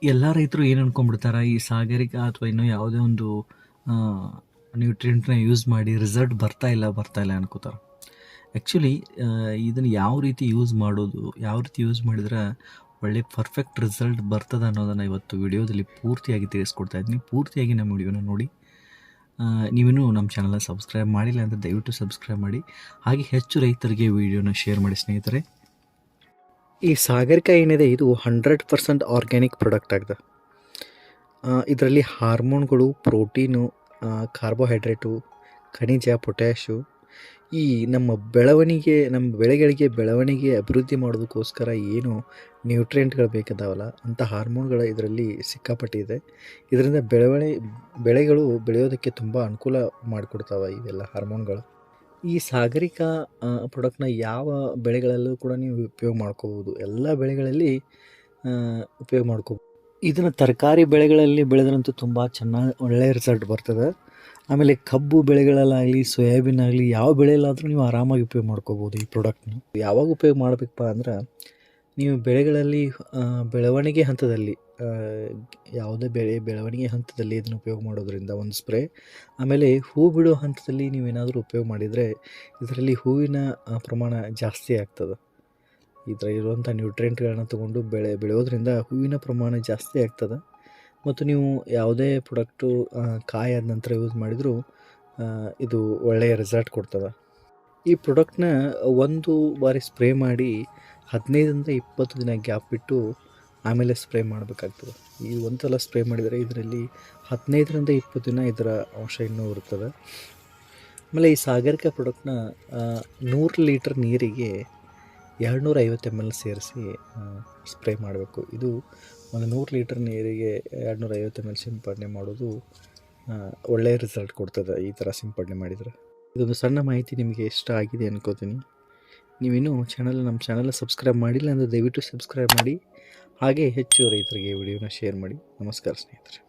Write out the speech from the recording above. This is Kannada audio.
ಎಲ್ಲ ರೈತರು ಏನು ಅನ್ಕೊಂಡ್ಬಿಡ್ತಾರೆ, ಈ ಸಾಗರಿಕ ಅಥವಾ ಇನ್ನೂ ಯಾವುದೇ ಒಂದು ನ್ಯೂಟ್ರಿಯೆಂಟ್ನ ಯೂಸ್ ಮಾಡಿ ರಿಸಲ್ಟ್ ಬರ್ತಾ ಇಲ್ಲ ಅನ್ಕೋತಾರೆ. ಆ್ಯಕ್ಚುಲಿ ಇದನ್ನು ಯಾವ ರೀತಿ ಯೂಸ್ ಮಾಡೋದು, ಯಾವ ರೀತಿ ಯೂಸ್ ಮಾಡಿದ್ರೆ ಒಳ್ಳೆ ಪರ್ಫೆಕ್ಟ್ ರಿಸಲ್ಟ್ ಬರ್ತದೆ ಅನ್ನೋದನ್ನು ಇವತ್ತು ವಿಡಿಯೋದಲ್ಲಿ ಪೂರ್ತಿಯಾಗಿ ತಿಳಿಸ್ಕೊಡ್ತಾ ಇದ್ದೀನಿ. ಪೂರ್ತಿಯಾಗಿ ನಮ್ಮ ವಿಡಿಯೋನ ನೋಡಿ. ನೀವಿನ್ನೂ ನಮ್ಮ ಚಾನಲ್ನ ಸಬ್ಸ್ಕ್ರೈಬ್ ಮಾಡಿಲ್ಲ ಅಂದರೆ ದಯವಿಟ್ಟು ಸಬ್ಸ್ಕ್ರೈಬ್ ಮಾಡಿ. ಹಾಗೆ ಹೆಚ್ಚು ರೈತರಿಗೆ ವಿಡಿಯೋನ ಶೇರ್ ಮಾಡಿ ಸ್ನೇಹಿತರೆ. ಈ ಸಾಗರಿಕ ಏನಿದೆ ಇದು 100% ಆರ್ಗ್ಯಾನಿಕ್ ಪ್ರಾಡಕ್ಟ್ ಆಗಿದೆ. ಇದರಲ್ಲಿ ಹಾರ್ಮೋನ್ಗಳು, ಪ್ರೋಟೀನು, ಕಾರ್ಬೋಹೈಡ್ರೇಟು, ಖನಿಜ, ಪೊಟ್ಯಾಶು ಈ ನಮ್ಮ ಬೆಳೆಗಳಿಗೆ ಬೆಳವಣಿಗೆ ಅಭಿವೃದ್ಧಿ ಮಾಡೋದಕ್ಕೋಸ್ಕರ ಏನು ನ್ಯೂಟ್ರಿಯೆಂಟ್ಗಳು ಬೇಕಾದಾವಲ್ಲ ಅಂಥ ಹಾರ್ಮೋನ್ಗಳು ಇದರಲ್ಲಿ ಸಿಕ್ಕಾಪಟ್ಟಿದೆ. ಇದರಿಂದ ಬೆಳೆಗಳು ಬೆಳೆಯೋದಕ್ಕೆ ತುಂಬ ಅನುಕೂಲ ಮಾಡಿಕೊಡ್ತಾವೆ ಇವೆಲ್ಲ ಹಾರ್ಮೋನ್ಗಳು. ಈ ಸಾಗರಿಕ ಪ್ರಾಡಕ್ಟ್ನ ಯಾವ ಬೆಳೆಗಳಲ್ಲೂ ಕೂಡ ನೀವು ಉಪಯೋಗ ಮಾಡ್ಕೋಬೋದು. ಎಲ್ಲ ಬೆಳೆಗಳಲ್ಲಿ ಉಪಯೋಗ ಮಾಡ್ಕೋಬೋದು. ಇದನ್ನು ತರಕಾರಿ ಬೆಳೆಗಳಲ್ಲಿ ಬೆಳೆದ್ರಂತೂ ತುಂಬ ಚೆನ್ನಾಗಿ ಒಳ್ಳೆಯ ರಿಸಲ್ಟ್ ಬರ್ತದೆ. ಆಮೇಲೆ ಕಬ್ಬು ಬೆಳೆಗಳಲ್ಲಾಗಲಿ, ಸೋಯಾಬೀನ್ ಆಗಲಿ, ಯಾವ ಬೆಳೆಯಲ್ಲಾದರೂ ನೀವು ಆರಾಮಾಗಿ ಉಪಯೋಗ ಮಾಡ್ಕೋಬೋದು ಈ ಪ್ರಾಡಕ್ಟ್ನ. ಯಾವಾಗ ಉಪಯೋಗ ಮಾಡಬೇಕಪ್ಪ ಅಂದ್ರೆ, ನೀವು ಬೆಳೆಗಳಲ್ಲಿ ಬೆಳವಣಿಗೆ ಹಂತದಲ್ಲಿ ಯಾವುದೇ ಬೆಳವಣಿಗೆ ಹಂತದಲ್ಲಿ ಇದನ್ನು ಉಪಯೋಗ ಮಾಡೋದ್ರಿಂದ ಒಂದು ಸ್ಪ್ರೇ. ಆಮೇಲೆ ಹೂ ಬಿಡೋ ಹಂತದಲ್ಲಿ ನೀವೇನಾದರೂ ಉಪಯೋಗ ಮಾಡಿದರೆ ಇದರಲ್ಲಿ ಹೂವಿನ ಪ್ರಮಾಣ ಜಾಸ್ತಿ ಆಗ್ತದೆ. ಇದರಲ್ಲಿರುವಂಥ ನ್ಯೂಟ್ರಿಯೆಂಟ್ಗಳನ್ನ ತೊಗೊಂಡು ಬೆಳೆಯೋದ್ರಿಂದ ಹೂವಿನ ಪ್ರಮಾಣ ಜಾಸ್ತಿ ಆಗ್ತದೆ. ಮತ್ತು ನೀವು ಯಾವುದೇ ಪ್ರಾಡಕ್ಟು ಕಾಯಿ ಆದ ನಂತರ ಯೂಸ್ ಮಾಡಿದರೂ ಇದು ಒಳ್ಳೆಯ ರಿಸಲ್ಟ್ ಕೊಡ್ತದೆ. ಈ ಪ್ರಾಡಕ್ಟ್ನ ಒಂದು ಬಾರಿ ಸ್ಪ್ರೇ ಮಾಡಿ 15ರಿಂದ 20 ದಿನ ಗ್ಯಾಪ್ ಬಿಟ್ಟು ಆಮೇಲೆ ಸ್ಪ್ರೇ ಮಾಡಬೇಕಾಗ್ತದೆ. ಈ ಒಂದು ಸಲ ಸ್ಪ್ರೇ ಮಾಡಿದರೆ ಇದರಲ್ಲಿ 15ರಿಂದ 20 ದಿನ ಇದರ ಅಂಶ ಇನ್ನೂ ಇರ್ತದೆ. ಆಮೇಲೆ ಈ ಸಾಗರಿಕ ಪ್ರಾಡಕ್ಟ್ನ 100 ಲೀಟರ್ ನೀರಿಗೆ 250 ml ಸೇರಿಸಿ ಸ್ಪ್ರೇ ಮಾಡಬೇಕು. ಇದು ಒಂದು 100 ಲೀಟರ್ ನೀರಿಗೆ 250 ml ಸಿಂಪಡಣೆ ಮಾಡೋದು ಒಳ್ಳೆಯ ರಿಸಲ್ಟ್ ಕೊಡ್ತದೆ ಈ ಥರ ಸಿಂಪಡಣೆ ಮಾಡಿದರೆ. ಇದೊಂದು ಸಣ್ಣ ಮಾಹಿತಿ ನಿಮಗೆ ಇಷ್ಟ ಆಗಿದೆ ಅನ್ಕೋತೀನಿ. ನೀವಿನ್ನೂ ನಮ್ಮ ಚಾನಲ್ನ ಸಬ್ಸ್ಕ್ರೈಬ್ ಮಾಡಿಲ್ಲ ಅಂದರೆ ದಯವಿಟ್ಟು ಸಬ್ಸ್ಕ್ರೈಬ್ ಮಾಡಿ. ಹಾಗೆ ಹೆಚ್ಚು ರೈತರಿಗೆ ವಿಡಿಯೋನ ಶೇರ್ ಮಾಡಿ. ನಮಸ್ಕಾರ ಸ್ನೇಹಿತರೆ.